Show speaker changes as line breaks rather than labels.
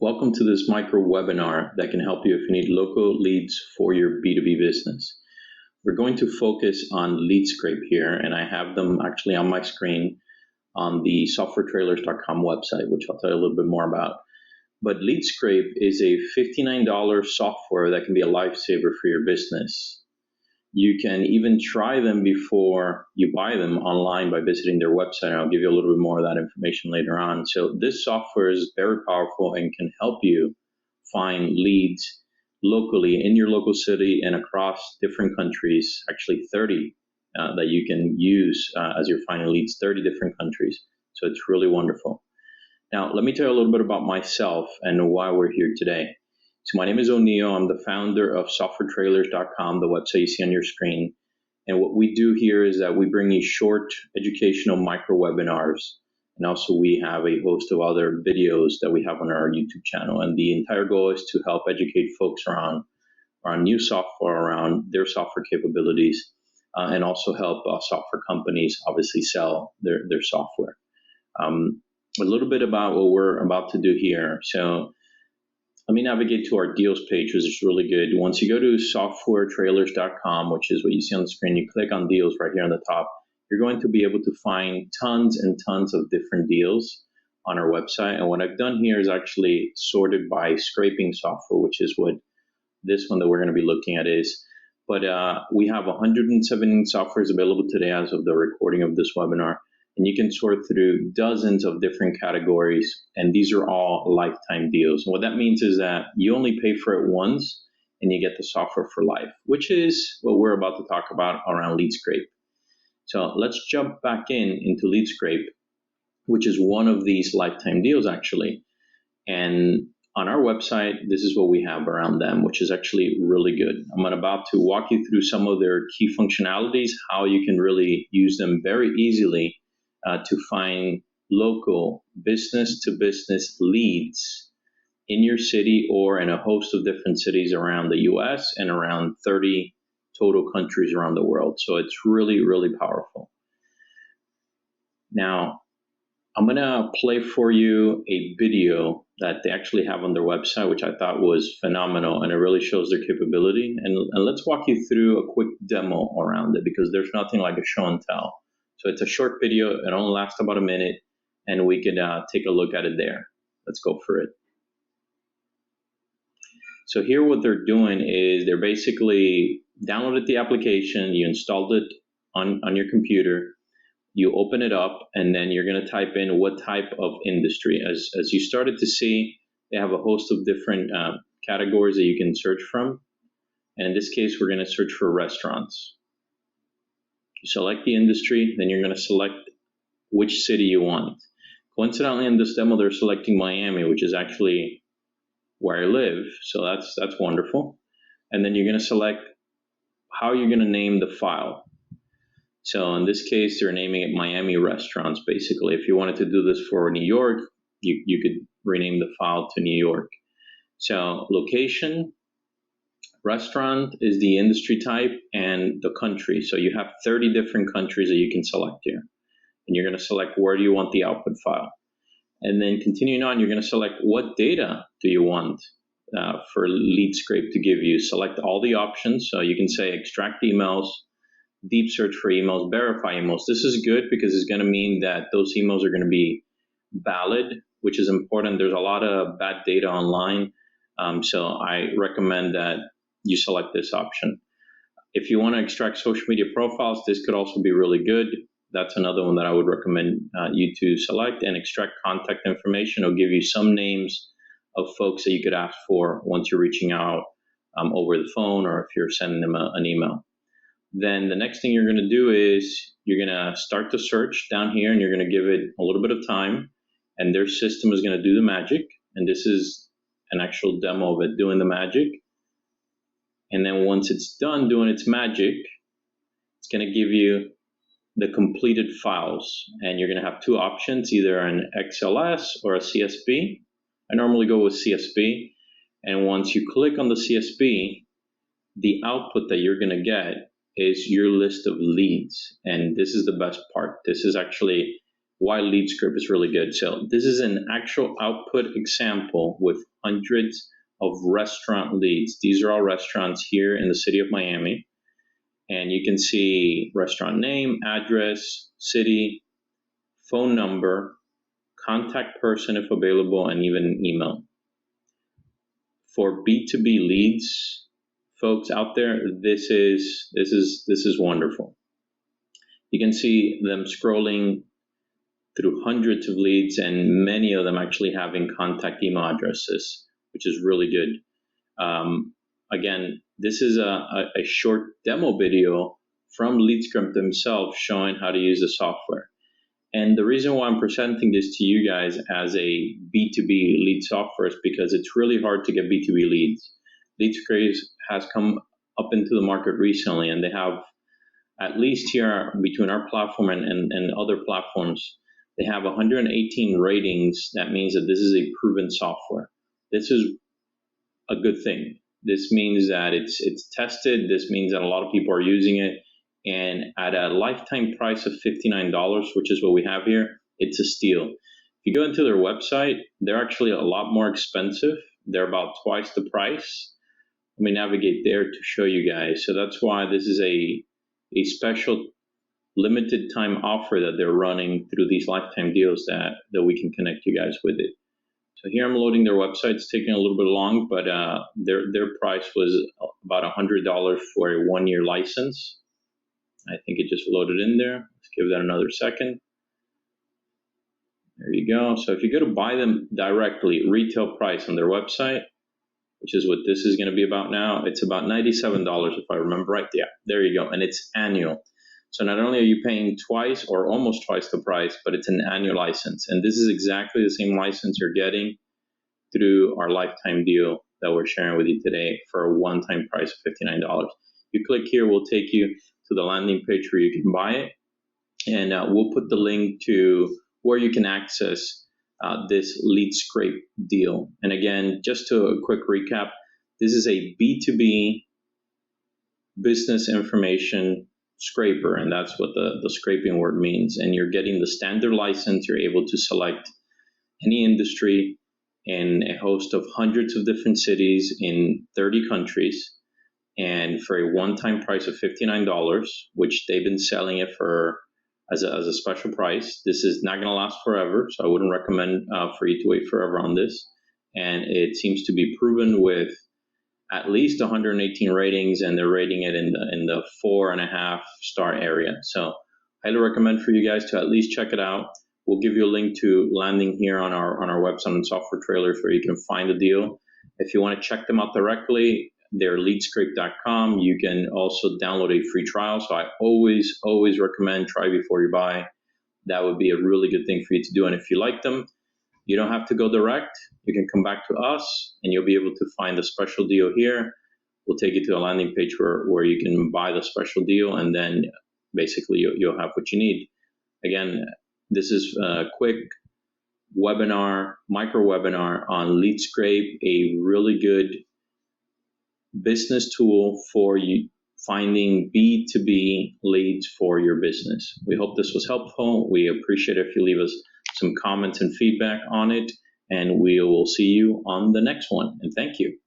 Welcome to this micro webinar that can help you if you need local leads for your B2B business. We're going to focus on LeadScrape here, and I have them actually on my screen on the softwaretrailers.com website, which I'll tell you a little bit more about. But LeadScrape is a $59 software that can be a lifesaver for your business. You can even try them before you buy them online by visiting their website. I'll give you a little bit more of that information later on. So this software is very powerful and can help you find leads locally in your local city and across different countries, actually 30 that you can use as you're finding leads, 30 different countries. So it's really wonderful. Now, let me tell you a little bit about myself and why we're here today. So my name is Onil. I'm the founder of softwaretrailers.com, the website you see on your screen. And what we do here is that we bring you short educational micro webinars. And also we have a host of other videos that we have on our YouTube channel. And the entire goal is to help educate folks around new software, around their software capabilities, and also help software companies obviously sell their software. A little bit about what we're about to do here. So let me navigate to our deals page, which is really good. Once you go to softwaretrailers.com, which is what you see on the screen, you click on deals right here on the top, you're going to be able to find tons and tons of different deals on our website. And what I've done here is actually sorted by scraping software, which is what this one that we're going to be looking at is. But we have 117 softwares available today as of the recording of this webinar. And you can sort through dozens of different categories, and these are all lifetime deals. And what that means is that you only pay for it once, and you get the software for life, which is what we're about to talk about around LeadScrape. So let's jump back into LeadScrape, which is one of these lifetime deals, actually. And on our website, this is what we have around them, which is actually really good. I'm about to walk you through some of their key functionalities, how you can really use them very easily to find local business-to-business leads in your city or in a host of different cities around the US and around 30 total countries around the world. So it's really, really powerful. Now, I'm going to play for you a video that they actually have on their website, which I thought was phenomenal, and it really shows their capability. And let's walk you through a quick demo around it, because there's nothing like a show and tell. So it's a short video. It only lasts about a minute, and we could take a look at it there. Let's go for it. So here what they're doing is they're basically downloaded the application, you installed it on your computer, you open it up, and then you're going to type in what type of industry. As you started to see, they have a host of different categories that you can search from. And in this case, we're going to search for restaurants. You select the industry, then you're going to select which city you want. Coincidentally, in this demo, they're selecting Miami, which is actually where I live. So that's wonderful. And then you're going to select how you're going to name the file. So in this case, they're naming it Miami Restaurants, basically. If you wanted to do this for New York, you could rename the file to New York. So location, restaurant is the industry type, and the country. So you have 30 different countries that you can select here. And you're going to select where do you want the output file. And then continuing on, you're going to select what data do you want for LeadScrape to give you. Select all the options. So you can say extract emails, deep search for emails, verify emails. This is good because it's going to mean that those emails are going to be valid, which is important. There's a lot of bad data online. So I recommend that you select this option. If you want to extract social media profiles, this could also be really good. That's another one that I would recommend you to select. And extract contact information. It'll give you some names of folks that you could ask for once you're reaching out over the phone, or if you're sending them an email. Then the next thing you're going to do is you're going to start the search down here, and you're going to give it a little bit of time, and their system is going to do the magic. And this is an actual demo of it doing the magic. And then once it's done doing its magic, it's going to give you the completed files. And you're going to have two options, either an XLS or a CSV. I normally go with CSV. And once you click on the CSV, the output that you're going to get is your list of leads. And this is the best part. This is actually why LeadScrape is really good. So this is an actual output example with hundreds of restaurant leads. These are all restaurants here in the city of Miami. And you can see restaurant name, address, city, phone number, contact person if available, and even email. For B2B leads, folks out there, this is wonderful. You can see them scrolling through hundreds of leads, and many of them actually having contact email addresses, which is really good. Again, this is a short demo video from LeadScript themselves showing how to use the software. And the reason why I'm presenting this to you guys as a B2B lead software is because it's really hard to get B2B leads. LeadScript has come up into the market recently, and they have, at least here between our platform and other platforms, they have 118 ratings. That means that this is a proven software. This is a good thing. This means that it's tested. This means that a lot of people are using it. And at a lifetime price of $59, which is what we have here, it's a steal. If you go into their website, they're actually a lot more expensive. They're about twice the price. Let me navigate there to show you guys. So that's why this is a special limited time offer that they're running through these lifetime deals that we can connect you guys with it. So here I'm loading their website. It's taking a little bit long, but their price was about $100 for a 1-year license. I think it just loaded in there. Let's give that another second. There you go. So if you go to buy them directly, retail price on their website, which is what this is going to be about now, it's about $97 if I remember right. Yeah, there you go. And it's annual. So not only are you paying twice or almost twice the price, but it's an annual license. And this is exactly the same license you're getting through our lifetime deal that we're sharing with you today for a one-time price of $59. You click here, we'll take you to the landing page where you can buy it. And we'll put the link to where you can access this LeadScript deal. And again, just to a quick recap, this is a B2B business information scraper, and that's what the scraping word means. And you're getting the standard license. You're able to select any industry in a host of hundreds of different cities in 30 countries. And for a one-time price of $59, which they've been selling it for as a special price. This is not going to last forever, so I wouldn't recommend for you to wait forever on this. And it seems to be proven with at least 118 ratings, and they're rating it in the 4.5 star area. So highly recommend for you guys to at least check it out. We'll give you a link to landing here on our website on Software Trailers where you can find the deal. If you want to check them out directly, they're leadscript.com. You can also download a free trial. So I always recommend try before you buy. That would be a really good thing for you to do. And if you like them, you don't have to go direct. You can come back to us and you'll be able to find the special deal here. We'll take you to a landing page where you can buy the special deal, and then basically you'll have what you need. Again, this is a quick webinar, micro webinar on LeadScript, a really good business tool for you finding B2B leads for your business. We hope this was helpful. We appreciate it if you leave us some comments and feedback on it, and we will see you on the next one. And thank you.